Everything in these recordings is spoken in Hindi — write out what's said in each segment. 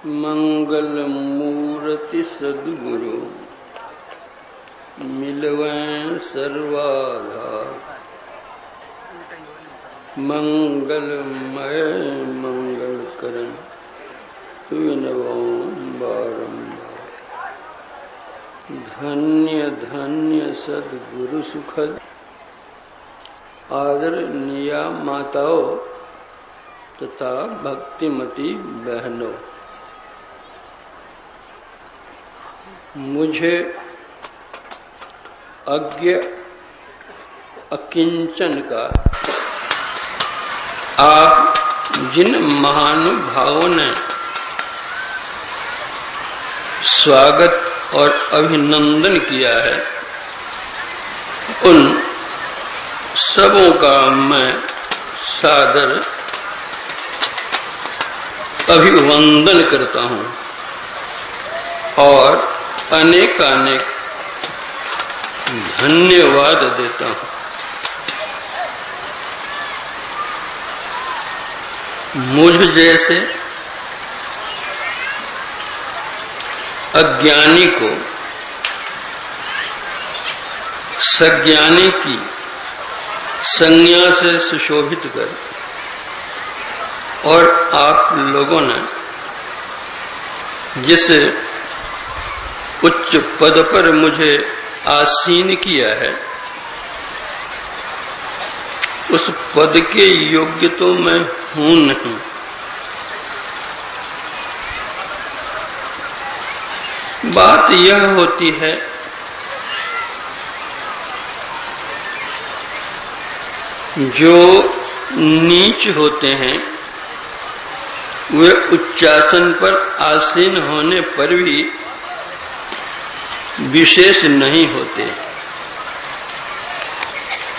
मंगल मूर्ति सद्गुरु मिलवें सर्वाधार। मंगलमय मंगल करण विनवो बारंबार। धन्य धन्य सद्गुरु सुखद आदरणीया माताओं तथा भक्तिमती बहनों, मुझे अज्ञ अकिंचन का आप जिन महानुभावों ने स्वागत और अभिनंदन किया है, उन सबों का मैं सादर अभिवंदन करता हूं और अनेकानेक धन्यवाद देता हूं। मुझ जैसे अज्ञानी को सज्ञानी की संज्ञा से सुशोभित कर और आप लोगों ने जिस उच्च पद पर मुझे आसीन किया है, उस पद के योग्य तो मैं हूं नहीं। बात यह होती है जो नीच होते हैं वे उच्चासन पर आसीन होने पर भी विशेष नहीं होते,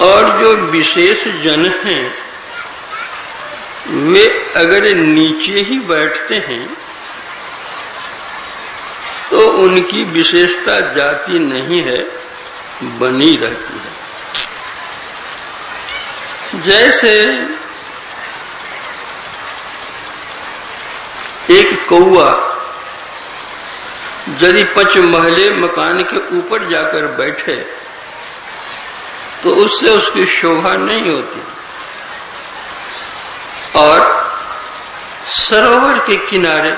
और जो विशेष जन हैं वे अगर नीचे ही बैठते हैं तो उनकी विशेषता जाती नहीं है, बनी रहती है। जैसे एक कौआ यदि 5 महले मकान के ऊपर जाकर बैठे तो उससे उसकी शोभा नहीं होती, और सरोवर के किनारे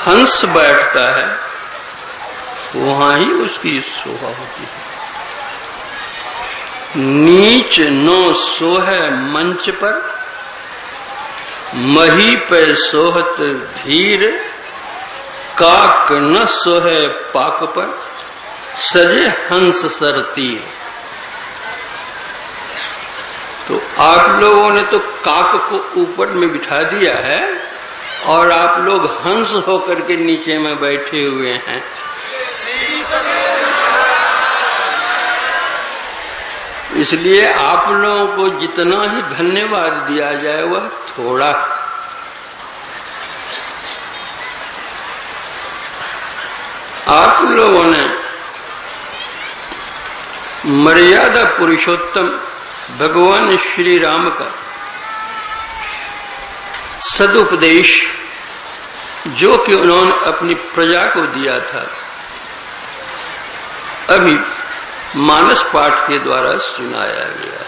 हंस बैठता है, वहां ही उसकी शोभा होती है। नीच नो सोहे मंच पर, मही पे सोहत धीर, काक न सोहे पाक पर, सजे हंस सर तीर। तो आप लोगों ने तो काक को ऊपर में बिठा दिया है और आप लोग हंस होकर के नीचे में बैठे हुए हैं। इसलिए आप लोगों को जितना ही धन्यवाद दिया जाए वह थोड़ा। आप लोगों ने मर्यादा पुरुषोत्तम भगवान श्री राम का सदुपदेश जो कि उन्होंने अपनी प्रजा को दिया था, अभी मानस पाठ के द्वारा सुनाया गया।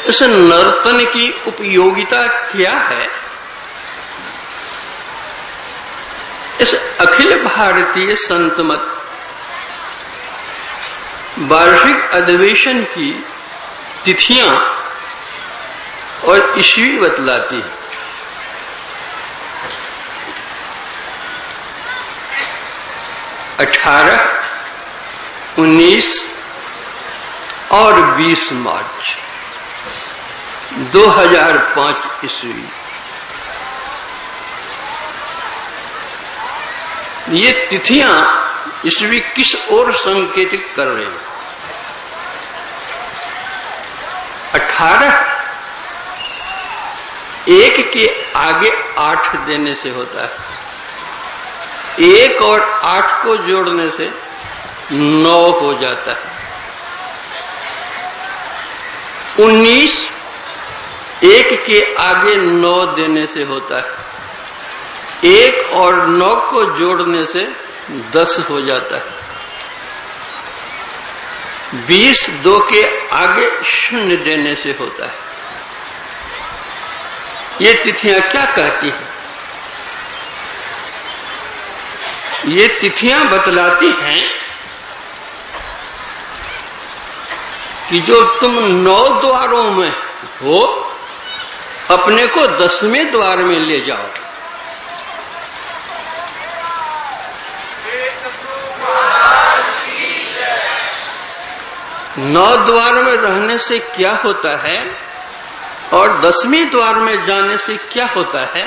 इस नर्तन की उपयोगिता क्या है? इस अखिल भारतीय संतमत वार्षिक अधिवेशन की तिथियां और ईस्वी बतलाती है। 18, 19 और 20 मार्च 2005 ईस्वी। ये तिथियां ईस्वी किस ओर संकेतित कर रहे हैं? 18 1 के आगे 8 देने से होता है, 1 और 8 को जोड़ने से 9 हो जाता है। 19 एक के आगे 9 देने से होता है, 1 और 9 को जोड़ने से 10 हो जाता है। 20 2 के आगे 0 देने से होता है। ये तिथियां क्या कहती हैं? ये तिथियां बतलाती हैं कि जो तुम 9 द्वारों में हो, अपने को 10वें द्वार में ले जाओ। नौ द्वार में रहने से क्या होता है और 10वें द्वार में जाने से क्या होता है?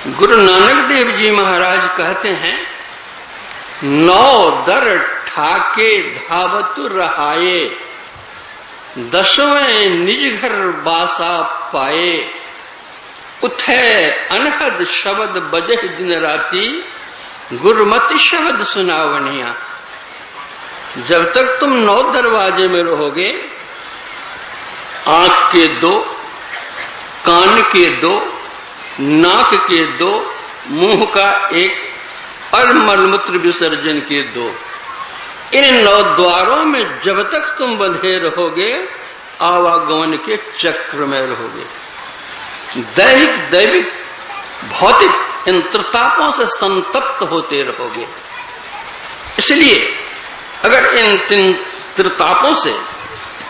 गुरु नानक देव जी महाराज कहते हैं, 9 दर ठाके धावत रहाये, 10वें निज घर बासा पाए, उठे अनहद शब्द बजे दिन राती, गुरुमति शब्द सुनावनिया। जब तक तुम 9 दरवाजे में रहोगे, आंख के 2, कान के 2, नाक के 2, मुंह का 1 और मलमूत्र विसर्जन के 2, इन 9 द्वारों में जब तक तुम बंधे रहोगे, आवागमन के चक्र में रहोगे। दैविक भौतिक इन त्रितापों से संतप्त होते रहोगे। इसलिए अगर इन 3 त्रितापों से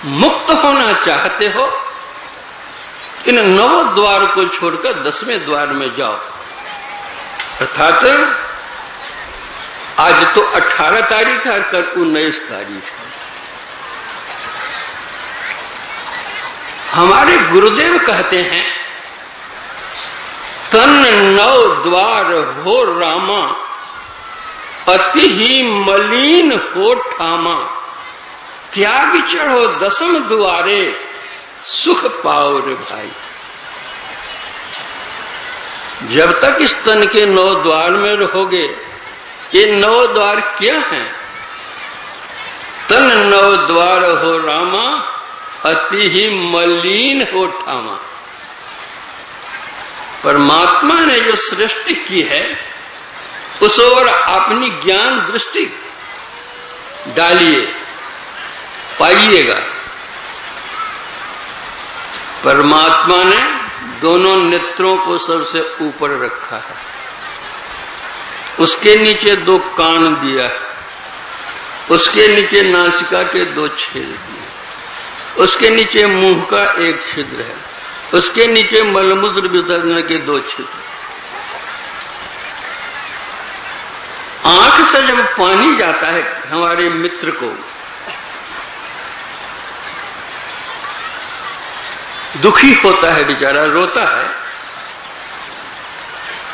मुक्त होना चाहते हो, इन 9 द्वार को छोड़कर 10वें द्वार में जाओ। अर्थात आज तो 18 तारीख है और कल 19 तारीख है। हमारे गुरुदेव कहते हैं, तन 9 द्वार हो रामा, अति ही मलिन हो ठामा, त्याग चढ़ो 10म द्वारे, सुख पाओ रे भाई। जब तक इस तन के 9 द्वार में रहोगे, ये 9 द्वार क्या हैं? तन 9 द्वार हो रामा, अति ही मलिन हो ठामा। परमात्मा ने जो सृष्टि की है, उस ओर अपनी ज्ञान दृष्टि डालिए, पाइएगा। परमात्मा ने दोनों नेत्रों को सबसे ऊपर रखा है, उसके नीचे 2 कान दिया है, उसके नीचे नासिका के 2 छेद दिए, उसके नीचे मुंह का 1 छिद्र है, उसके नीचे मलमूत्र विसर्जन के 2 छिद्र। आंख से जब पानी जाता है हमारे मित्र को, दुखी होता है बेचारा, रोता है,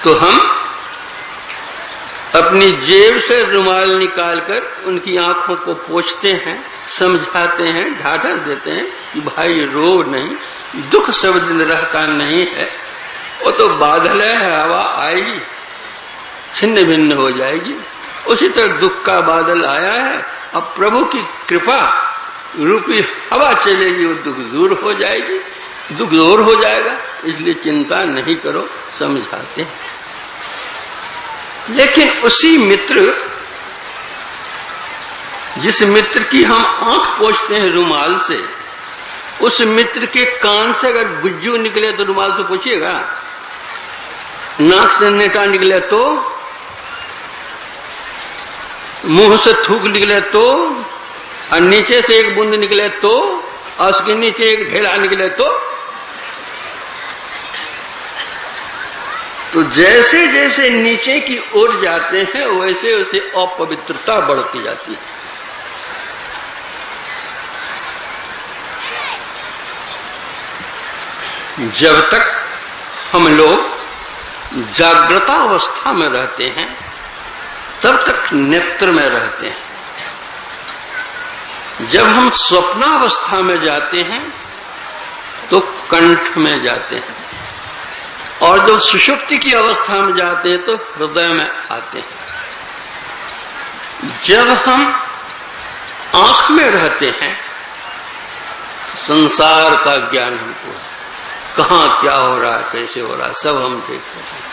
तो हम अपनी जेब से रुमाल निकालकर उनकी आंखों को पोंछते हैं, समझाते हैं, ढाढ़स देते हैं कि भाई रो नहीं, दुख सब दिन रहता नहीं है, वो तो बादल है, हवा आएगी, छिन्न भिन्न हो जाएगी। उसी तरह दुख का बादल आया है, अब प्रभु की कृपा रूपी हवा चलेगी, वो दुख दूर हो जाएगी, दुख दूर हो जाएगा, इसलिए चिंता नहीं करो, समझाते हैं। लेकिन उसी मित्र, जिस मित्र की हम आंख पोंछते हैं रुमाल से, उस मित्र के कान से अगर गुज्जू निकले तो रुमाल से पोंछिएगा, नाक से नेटा निकले तो, मुंह से थूक निकले तो, और नीचे से 1 बूंद निकले तो, और उसके नीचे 1 ढेला निकले तो जैसे जैसे नीचे की ओर जाते हैं, वैसे वैसे अपवित्रता बढ़ती जाती है। जब तक हम लोग जागृतावस्था में रहते हैं, तब तक नेत्र में रहते हैं। जब हम स्वप्नावस्था में जाते हैं तो कंठ में जाते हैं, और जब सुषुप्ति की अवस्था में जाते हैं तो हृदय में आते हैं। जब हम आंख में रहते हैं संसार का ज्ञान हमको है, कहाँ क्या हो रहा है, कैसे हो रहा है, सब हम देख रहे हैं।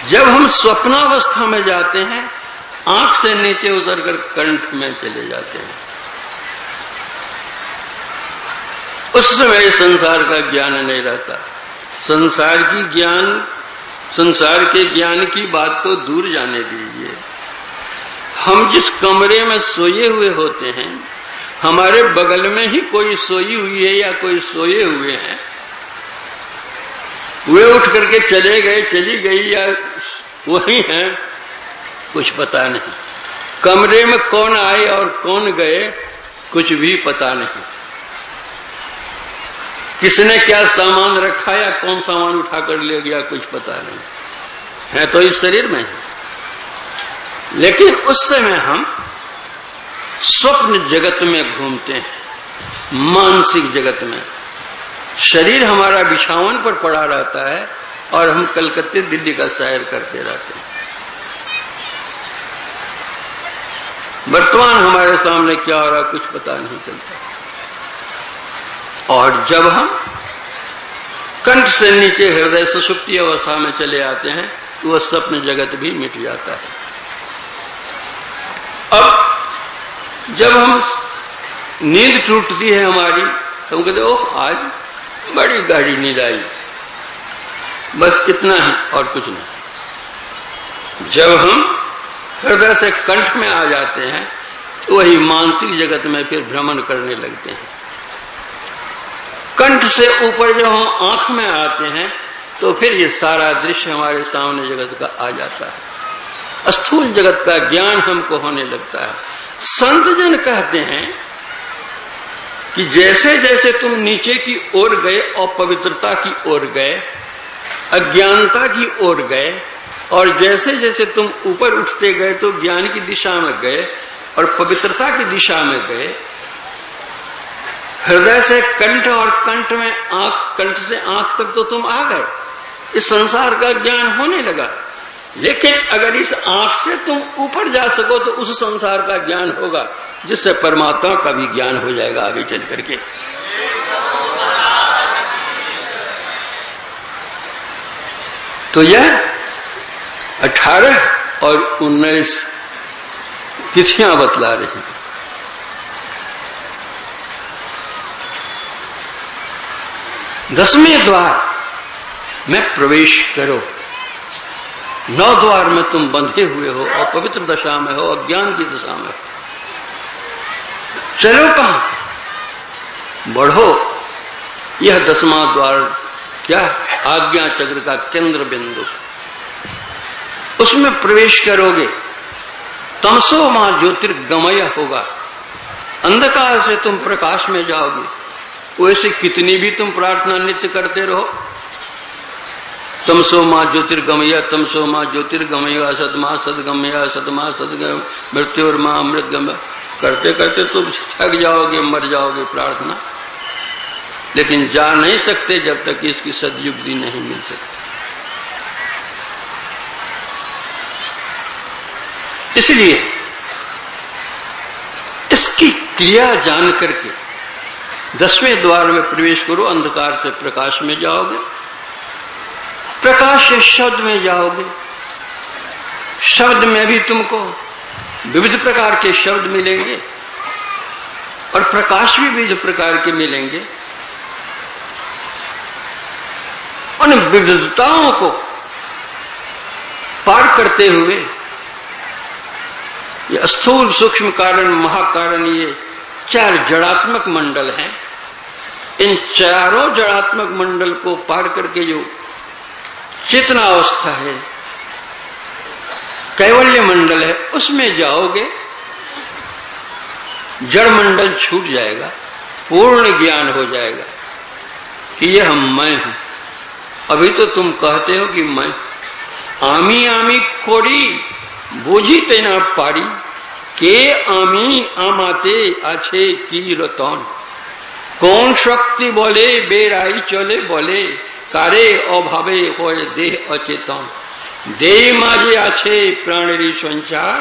जब हम स्वप्नावस्था में जाते हैं, आंख से नीचे उतरकर कंठ में चले जाते हैं, उस समय संसार का ज्ञान नहीं रहता। संसार के ज्ञान की बात तो दूर जाने दीजिए। हम जिस कमरे में सोए हुए होते हैं, हमारे बगल में ही कोई सोई हुई है या कोई सोए हुए हैं, वे उठ करके चले गए, चली गई या वही हैं, कुछ पता नहीं। कमरे में कौन आए और कौन गए, कुछ भी पता नहीं। किसने क्या सामान रखा या कौन सामान उठाकर ले गया, कुछ पता नहीं है। तो इस शरीर में है, लेकिन उस समय हम स्वप्न जगत में घूमते हैं, मानसिक जगत में। शरीर हमारा बिछावन पर पड़ा रहता है और हम कलकत्ते दिल्ली का सैर करते रहते हैं। वर्तमान हमारे सामने क्या हो रहा है, कुछ पता नहीं चलता। और जब हम कंठ से नीचे हृदय सुषुप्ति अवस्था में चले आते हैं, तो वह स्वप्न जगत भी मिट जाता है। अब जब हम नींद टूटती है हमारी, तो हम कहते ओह आज बड़ी गाढ़ी नींद आई, बस इतना ही और कुछ नहीं। जब हम हृदय से कंठ में आ जाते हैं, तो वही मानसिक जगत में फिर भ्रमण करने लगते हैं। कंठ से ऊपर जब हम आंख में आते हैं, तो फिर ये सारा दृश्य हमारे सामने जगत का आ जाता है। स्थूल जगत का ज्ञान हमको होने लगता है। संत जन कहते हैं कि जैसे जैसे तुम नीचे की ओर गए, अपवित्रता की ओर गए, अज्ञानता की ओर गए, और जैसे जैसे तुम ऊपर उठते गए तो ज्ञान की दिशा में गए और पवित्रता की दिशा में गए। हृदय से कंठ और कंठ में आंख, कंठ से आंख तक तो तुम आ गए, इस संसार का ज्ञान होने लगा। लेकिन अगर इस आंख से तुम ऊपर जा सको तो उस संसार का ज्ञान होगा, जिससे परमात्मा का भी ज्ञान हो जाएगा आगे चल करके। तो यह 18 और 19 तिथियां बतला रही हैं। 10वें द्वार में प्रवेश करो। 9 द्वार में तुम बंधे हुए हो और पवित्र दशा में हो, अज्ञान की दशा में हो। चलो कहां, बढ़ो। यह 10वां द्वार क्या, आज्ञा चक्र का केंद्र बिंदु, उसमें प्रवेश करोगे। तमसो मां ज्योतिर्गमय होगा, अंधकार से तुम प्रकाश में जाओगे। वैसे कितनी भी तुम प्रार्थना नित्य करते रहो, तमसो मां ज्योतिर्गमय, तमसो मां ज्योतिर्गमय, सदमा सदगमय, सदमा सदगम, मृत्युर्मा अमृतगमय, करते करते तुम थक जाओगे, मर जाओगे प्रार्थना। लेकिन जा नहीं सकते जब तक इसकी सदयुक्ति नहीं मिल सकती। इसलिए इसकी क्रिया जान करके 10वें द्वार में प्रवेश करो। अंधकार से प्रकाश में जाओगे, प्रकाश से शब्द में जाओगे। शब्द में भी तुमको विविध प्रकार के शब्द मिलेंगे और प्रकाश भी विविध प्रकार के मिलेंगे। उन विविधताओं को पार करते हुए ये स्थूल, सूक्ष्म कारण, महाकारण, ये 4 जड़ात्मक मंडल हैं। इन चारों जड़ात्मक मंडल को पार करके जो चेतना अवस्था है, कैवल्य मंडल है, उसमें जाओगे, जड़ मंडल छूट जाएगा, पूर्ण ज्ञान हो जाएगा कि यह मैं हूं। अभी तो तुम कहते हो कि मैं, आमी आमी कोड़ी बोझी तेना पारी, के आमी आमाते आछे की रतन, कौन शक्ति बोले बेराई चले बोले, कारे अभावे होय देह अचेतन, देह माझे आछे प्राणेरी संचार,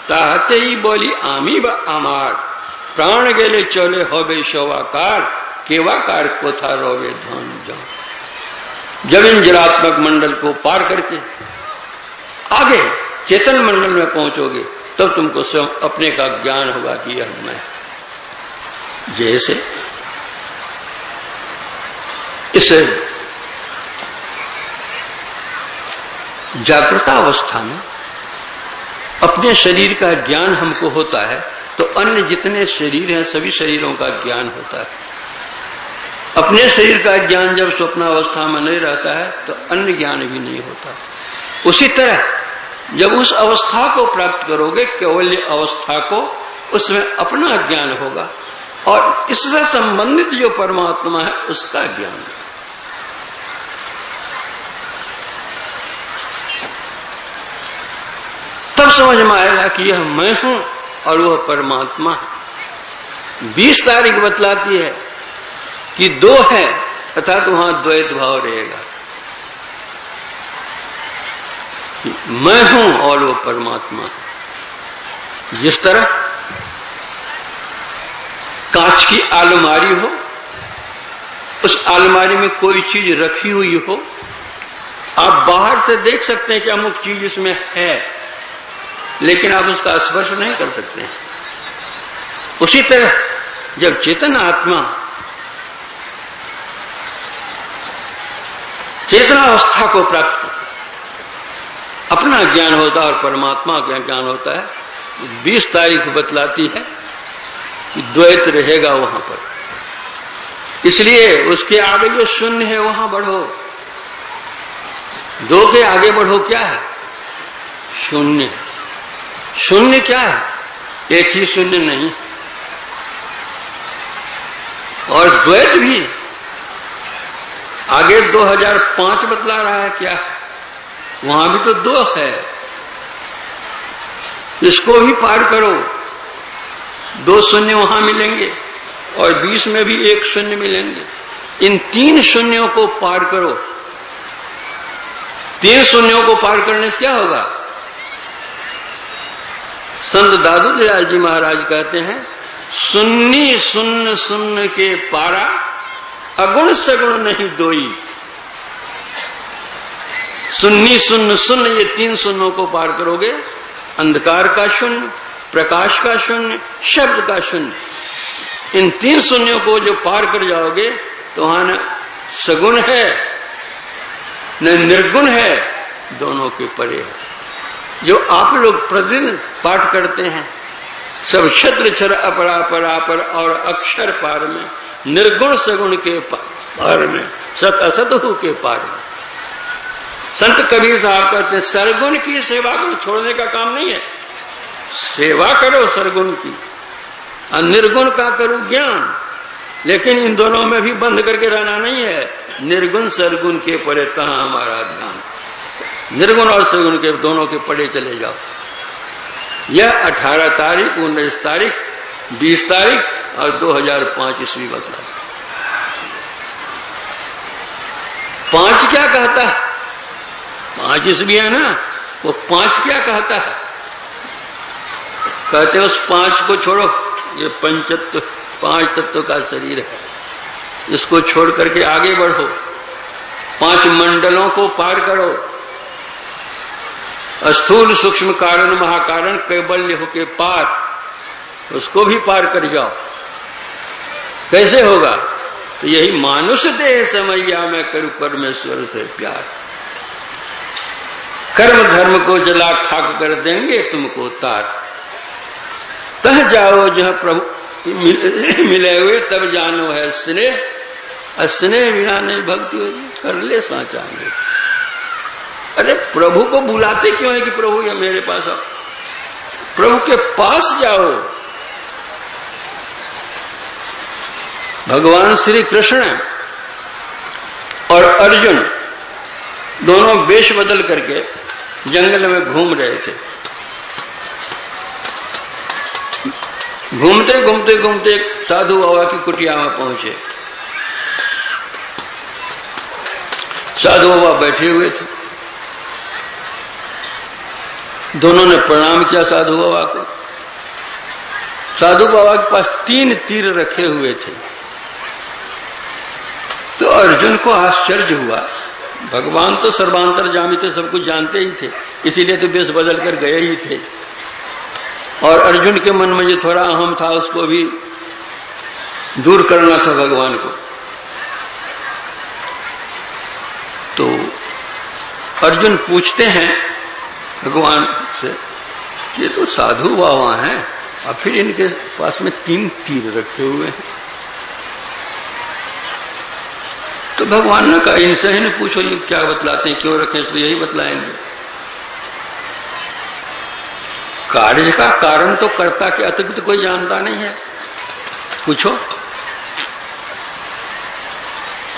ताहते ही बोली आमी बा आमार, प्राण गेले चले होवे शवाकार, केवाकार कोथा रोवे ध्वन जाओ। जब इन जलात्मक मंडल को पार करके आगे चेतन मंडल में पहुंचोगे तब तुमको स्वयं अपने का ज्ञान होगा कि यह मैं। जैसे इस जागृतावस्था में अपने शरीर का ज्ञान हमको होता है तो अन्य जितने शरीर हैं सभी शरीरों का ज्ञान होता है। अपने शरीर का ज्ञान जब स्वप्नावस्था में नहीं रहता है तो अन्य ज्ञान भी नहीं होता। उसी तरह जब उस अवस्था को प्राप्त करोगे, कैवल्य अवस्था को, उसमें अपना ज्ञान होगा और इससे संबंधित जो परमात्मा है उसका ज्ञान। तब समझ में आएगा कि यह मैं हूं और वह परमात्मा है। 20 तारीख बतलाती है कि दो है अर्थात वहां द्वैत भाव रहेगा। मैं हूं और वो परमात्मा। जिस तरह कांच की अलमारी हो, उस अलमारी में कोई चीज रखी हुई हो, आप बाहर से देख सकते हैं कि अमुक चीज इसमें है, लेकिन आप उसका स्पर्श नहीं कर सकते हैं। उसी तरह जब चेतन आत्मा चेतनावस्था को प्राप्त करता, अपना ज्ञान होता है और परमात्मा का ज्ञान होता है, 20 तारीख बतलाती है कि द्वैत रहेगा वहां पर। इसलिए उसके आगे जो शून्य है वहां बढ़ो। दो के आगे बढ़ो, क्या है? शून्य। शून्य क्या है? एक ही शून्य नहीं। और द्वैत भी आगे 2005 बतला रहा है, क्या है? वहां भी तो दो है, इसको भी पार करो। 2 शून्य वहां मिलेंगे और 20 में भी 1 शून्य मिलेंगे। इन 3 शून्यों को पार करो। 3 शून्यों को पार करने से क्या होगा? संत दादू दयाल जी महाराज कहते हैं, सुन्नी सुन्न सुन्न के पारा, अगुण सगुण नहीं दोई। सुन्नी शून्य शून्य, ये 3 शून्यों को पार करोगे। अंधकार का शून्य, प्रकाश का शून्य, शब्द का शून्य। इन 3 शून्यों को जो पार कर जाओगे तो वहां न सगुण है न निर्गुण है, दोनों के परे है। जो आप लोग प्रतिदिन पाठ करते हैं, सब क्षत्र क्षर अपरा परापर और अक्षर पार में, निर्गुण सगुण के पार में, सत असत के पार में। संत कबीर साहब कहते हैं, सरगुण की सेवा को छोड़ने का काम नहीं है, सेवा करो सरगुण की, और निर्गुण का करो ज्ञान। लेकिन इन दोनों में भी बंद करके रहना नहीं है। निर्गुण सरगुण के परे तहां हमारा ध्यान। निर्गुण और सगुण के दोनों के परे चले जाओ। यह 18 तारीख, 19 तारीख, 20 तारीख और 2005 ईस्वी बतला। 5 क्या कहता है? 5 ईस्वी है ना, वो 5 क्या कहता है? कहते हैं उस 5 को छोड़ो, ये पंचतत्व 5 तत्व का शरीर है, इसको छोड़ करके आगे बढ़ो। 5 मंडलों को पार करो। स्थूल सूक्ष्म कारण महाकारण कैवल्य हो के पार, उसको भी पार कर जाओ। कैसे होगा? तो यही मानुष देह समैया में करूं परमेश्वर से प्यार। कर्म धर्म को जला खाक कर देंगे तुमको तार। तह जाओ जहां प्रभु मिले हुए तब जानो है स्नेह, स्नेह बिना नहीं भक्ति होगी, कर ले साचांगे। अरे प्रभु को बुलाते क्यों है कि प्रभु ये मेरे पास आओ? प्रभु के पास जाओ। भगवान श्री कृष्ण और अर्जुन दोनों वेश बदल करके जंगल में घूम रहे थे। घूमते घूमते घूमते एक साधु बाबा की कुटिया में पहुंचे। साधु बाबा बैठे हुए थे। दोनों ने प्रणाम किया साधु बाबा को। साधु बाबा के पास 3 तीर रखे हुए थे। तो अर्जुन को आश्चर्य हुआ। भगवान तो सर्वांतरजामी थे, सब कुछ जानते ही थे, इसीलिए तो वेश बदल कर गए ही थे। और अर्जुन के मन में जो थोड़ा अहम था उसको भी दूर करना था भगवान को। तो अर्जुन पूछते हैं भगवान से कि तो साधु बाबा हैं और फिर इनके पास में 3 तीर रखे हुए हैं। तो भगवान ने कहा इनसे ही नहीं पूछो ये क्या बतलाते हैं, क्यों रखे, तो यही बतलाएंगे। कार्य का कारण तो कर्ता के अतिरिक्त कोई जानता नहीं है, पूछो।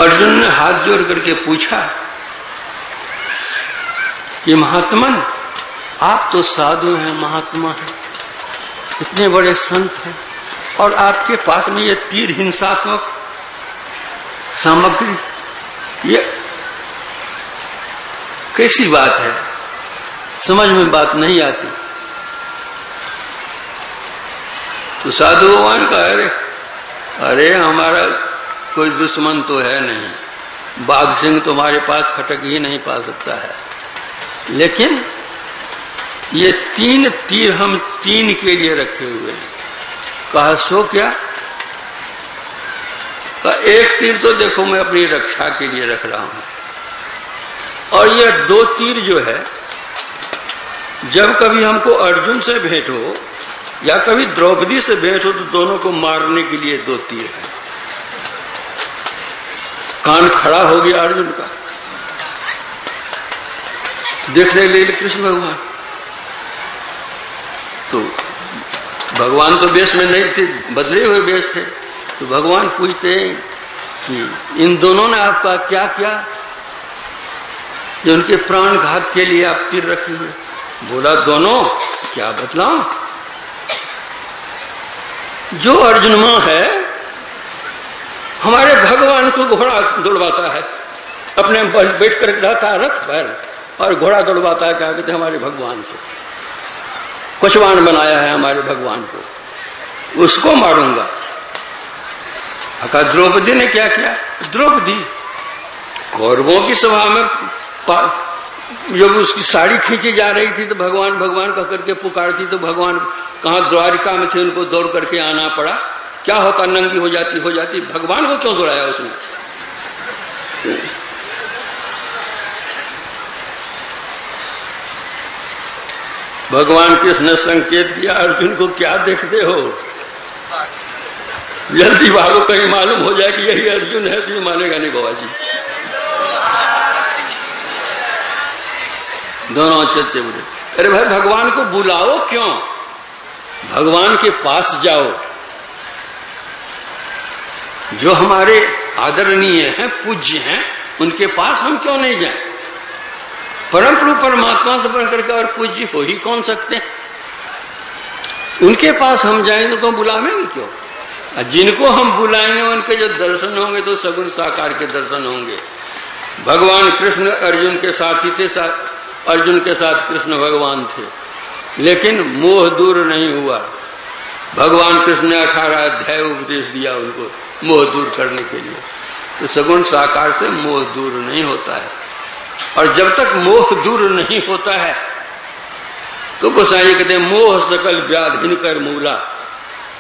अर्जुन ने हाथ जोड़ करके पूछा कि महात्मन आप तो साधु हैं, महात्मा हैं, इतने बड़े संत हैं, और आपके पास में ये तीर हिंसात्मक सामग्री, ये कैसी बात है, समझ में बात नहीं आती। तो साधु भगवान का अरे हमारा कोई दुश्मन तो है नहीं, बाघ सिंह तुम्हारे पास खटक ही नहीं पा सकता है, लेकिन ये 3 तीर हम 3 के लिए रखे हुए हैं। कहा सो क्या? तो 1 तीर तो देखो मैं अपनी रक्षा के लिए रख रहा हूं, और ये 2 तीर जो है, जब कभी हमको अर्जुन से भेंट हो या कभी द्रौपदी से भेंट हो तो दोनों को मारने के लिए 2 तीर है। कान खड़ा हो गया अर्जुन का, देखने लगे कृष्ण भगवान। तो भगवान तो वेश में नहीं थे, बदले हुए वेश थे। तो भगवान पूछते हैं कि इन दोनों ने आपका क्या किया जो उनके प्राण घात के लिए आप तीर रखे हुए? बोला दोनों, क्या बतलाऊं? जो अर्जुन मां है हमारे भगवान को घोड़ा दौड़वाता है, अपने बैठ कर जाता है रथ पर और घोड़ा दौड़वाता है, क्या कहते हैं, हमारे भगवान से। कुचवान बनाया है हमारे भगवान को, उसको मारूंगा। अका द्रौपदी ने क्या किया? द्रौपदी कौरवों की सभा में जब उसकी साड़ी खींची जा रही थी तो भगवान भगवान कह करके पुकारती, तो भगवान कहाँ द्वारिका में थे, उनको दौड़ करके आना पड़ा। क्या होता, नंगी हो जाती, भगवान को क्यों दौड़ाया उसने? भगवान कृष्ण ने संकेत किया, अर्जुन को क्या देखते हो, जल्दी भागो, कहीं मालूम हो जाए कि यही अर्जुन है, तो ये मानेगा नहीं बाबा जी। दोनों चलते बोले, अरे भाई भगवान को बुलाओ, क्यों? भगवान के पास जाओ, जो हमारे आदरणीय हैं, पूज्य हैं, उनके पास हम क्यों नहीं जाएं? परम प्रभु परमात्मा से बढ़ करके और पूज्य हो ही कौन सकते हैं? उनके पास हम जाएंगे तो बुलावेंगे क्यों? जिनको हम बुलाएंगे उनके जो दर्शन होंगे तो सगुण साकार के दर्शन होंगे। भगवान कृष्ण अर्जुन के साथी थे, अर्जुन के साथ कृष्ण भगवान थे, लेकिन मोह दूर नहीं हुआ। भगवान कृष्ण ने 18 अध्याय उपदेश दिया उनको मोह दूर करने के लिए। तो सगुण साकार से मोह दूर नहीं होता है, और जब तक मोह दूर नहीं होता है तो गोसाई कहते मोह सकल व्याधिन कर मूला,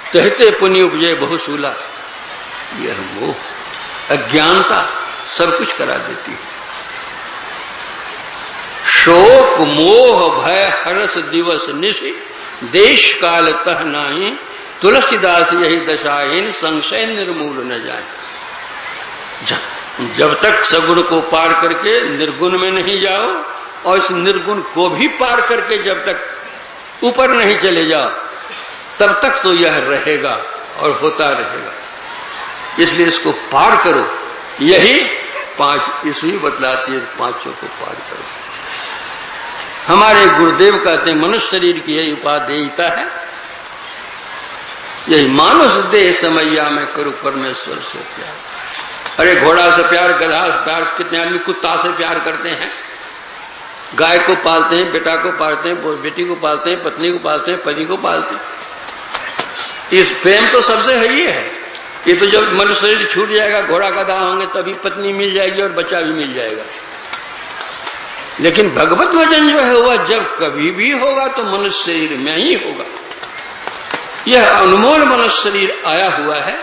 कहते पुण्य उपजे बहुशूला। यह मोह, अज्ञानता सब कुछ करा देती है। शोक मोह भय हर्ष दिवस निशि, देश काल तह नाही, तुलसीदास यही दशाहीन, संशय निर्मूल न जाए। जब तक सगुण को पार करके निर्गुण में नहीं जाओ, और इस निर्गुण को भी पार करके जब तक ऊपर नहीं चले जाओ, तब तक तो यह रहेगा और होता रहेगा। इसलिए इसको पार करो, यही 5 ईस्वी बतलाती है, 5 को पार करो। हमारे गुरुदेव कहते हैं मनुष्य शरीर की यही उपादेयता है, यही मानुष देह समैया में करो परमेश्वर से प्यार। अरे घोड़ा से प्यार, गधा से प्यार, कितने आदमी कुत्ता से प्यार करते हैं, गाय को पालते हैं, बेटा को पालते हैं, बेटी को पालते हैं, पत्नी को पालते हैं, पति को पालते हैं। इस प्रेम तो सबसे है ही है। ये तो जब मनुष्य शरीर छूट जाएगा, घोड़ा गधा होंगे, तभी पत्नी मिल जाएगी और बच्चा भी मिल जाएगा। लेकिन भगवत भजन जो है वह जब कभी भी होगा तो मनुष्य शरीर में ही होगा। यह अनमोल मनुष्य शरीर आया हुआ है,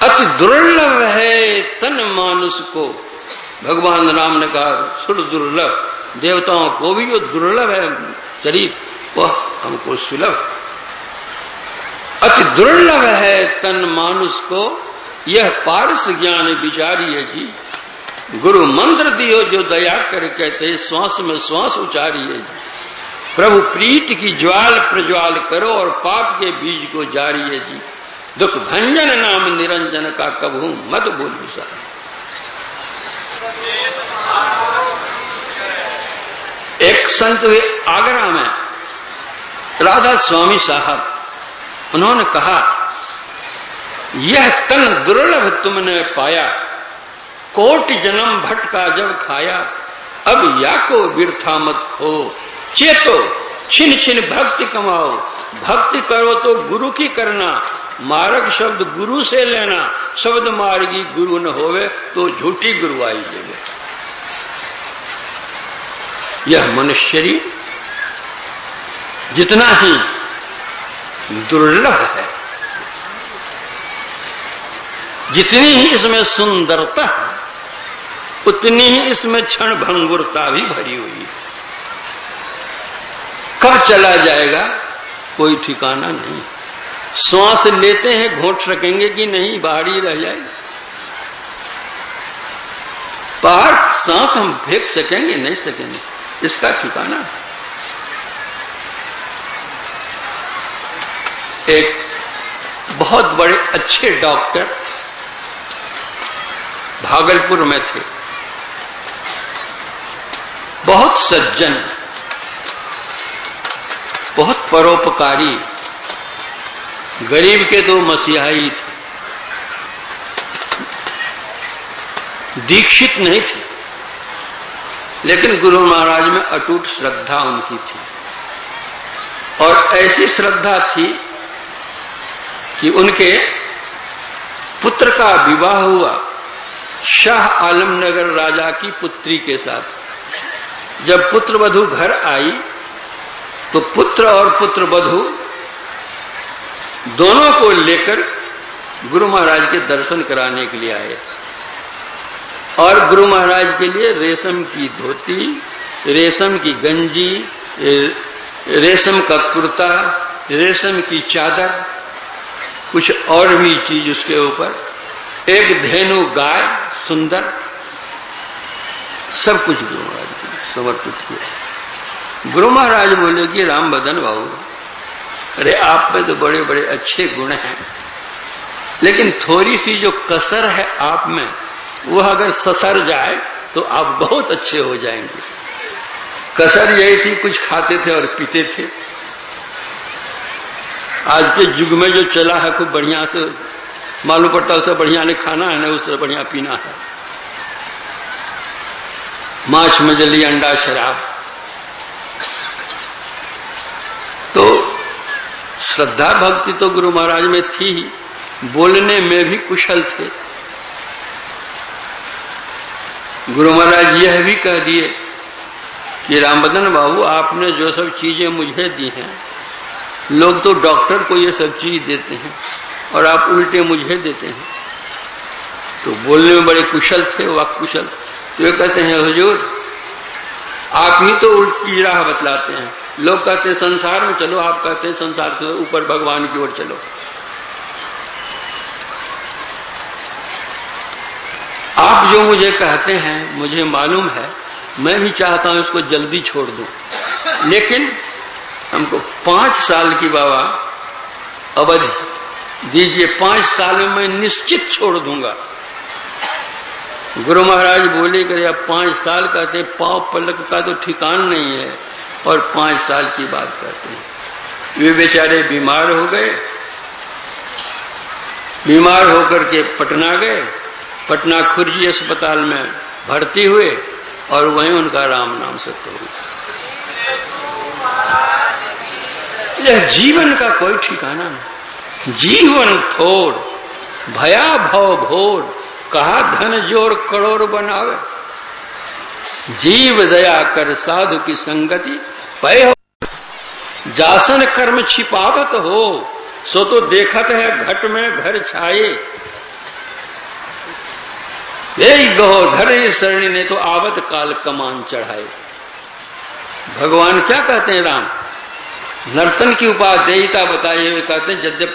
अति दुर्लभ है तन मानुष को। भगवान राम ने कहा सुर दुर्लभ, देवताओं को भी जो दुर्लभ है शरीर वह हमको सुलभ। अति दुर्लभ है तन मानुष को, यह पारस ज्ञान विचारिए जी। गुरु मंत्र दियो जो दया कर कहते, श्वास में श्वास उचारिए जी। प्रभु प्रीति की ज्वाल प्रज्वाल करो और पाप के बीज को जारिए जी। दुख भंजन नाम निरंजन का कबहू मत बोलू सा। एक संत हुए आगरा में, राधा स्वामी साहब, उन्होंने कहा यह तन दुर्लभ तुमने पाया, कोटि जन्म भटका जब खाया। अब या को बिरथा मत खो, चेतो छिन छिन भक्ति कमाओ। भक्ति करो तो गुरु की करना, मार्ग शब्द गुरु से लेना। शब्द मार्गी गुरु न होवे तो झूठी गुरुआई लेवे। यह मनुष्य जितना ही दुर्लभ है, जितनी ही इसमें सुंदरता है, उतनी ही इसमें क्षण भंगुरता भी भरी हुई है। कब चला जाएगा कोई ठिकाना नहीं। श्वास लेते हैं, घोंट सकेंगे कि नहीं, बाहर ही रह जाएगा। बाहर सांस हम फेंक सकेंगे नहीं सकेंगे, इसका ठिकाना है। एक बहुत बड़े अच्छे डॉक्टर भागलपुर में थे, बहुत सज्जन, बहुत परोपकारी, गरीब के तो मसीहाई थे, दीक्षित नहीं थे, लेकिन गुरु महाराज में अटूट श्रद्धा उनकी थी। और ऐसी श्रद्धा थी कि उनके पुत्र का विवाह हुआ शाह आलमनगर राजा की पुत्री के साथ। जब पुत्र वधू घर आई तो पुत्र और पुत्र वधू दोनों को लेकर गुरु महाराज के दर्शन कराने के लिए आए। और गुरु महाराज के लिए रेशम की धोती, रेशम की गंजी, रेशम का कुर्ता, रेशम की चादर, कुछ और भी चीज उसके ऊपर, एक धेनु गाय सुंदर, सब कुछ गुरु महाराज को समर्पित किया। गुरु महाराज बोले कि राम बदन बाबू, अरे आप में तो बड़े बड़े अच्छे गुण हैं, लेकिन थोड़ी सी जो कसर है आप में, वह अगर ससर जाए तो आप बहुत अच्छे हो जाएंगे। कसर यही थी, कुछ खाते थे और पीते थे। आज के युग में जो चला है खूब बढ़िया से मालूम पड़ता, उससे बढ़िया ने खाना है, न उससे बढ़िया पीना है। मांस मछली अंडा शराब। तो श्रद्धा भक्ति तो गुरु महाराज में थी ही, बोलने में भी कुशल थे। गुरु महाराज यह भी कह दिए कि रामबदन बाबू, आपने जो सब चीजें मुझे दी हैं, लोग तो डॉक्टर को ये सब चीज देते हैं और आप उल्टे मुझे देते हैं। तो बोलने में बड़े कुशल थे, वाक कुशल। तो ये कहते हैं हुजूर, आप ही तो उल्टी राह बतलाते हैं। लोग कहते हैं संसार में चलो, आप कहते हैं संसार से ऊपर भगवान की ओर चलो। आप जो मुझे कहते हैं मुझे मालूम है, मैं भी चाहता हूं इसको जल्दी छोड़ दूं, लेकिन हमको 5 साल की बाबा अवधि दीजिए, 5 साल में मैं निश्चित छोड़ दूंगा। गुरु महाराज बोले कि अब 5 साल कहते, पांव पलक का तो ठिकान नहीं है और 5 साल की बात कहते हैं। वे बेचारे बीमार हो गए, बीमार होकर के पटना गए, पटना खुर्जी अस्पताल में भर्ती हुए और वहीं उनका राम नाम सत्य हुआ। यह जीवन का कोई ठिकाना नहीं। जीवन थोड़ भया भव घोर, कहा धन जोर करोड़ बनावे। जीव दया कर साधु की संगति पय हो, जासन कर्म छिपावत हो, सो तो देखत है घट में घर छाए। गहोधर सरणी ने तो आवत काल कमान चढ़ाए। भगवान क्या कहते हैं? राम नर्तन की उपादेयता बताए हुए कहते हैं, यद्यप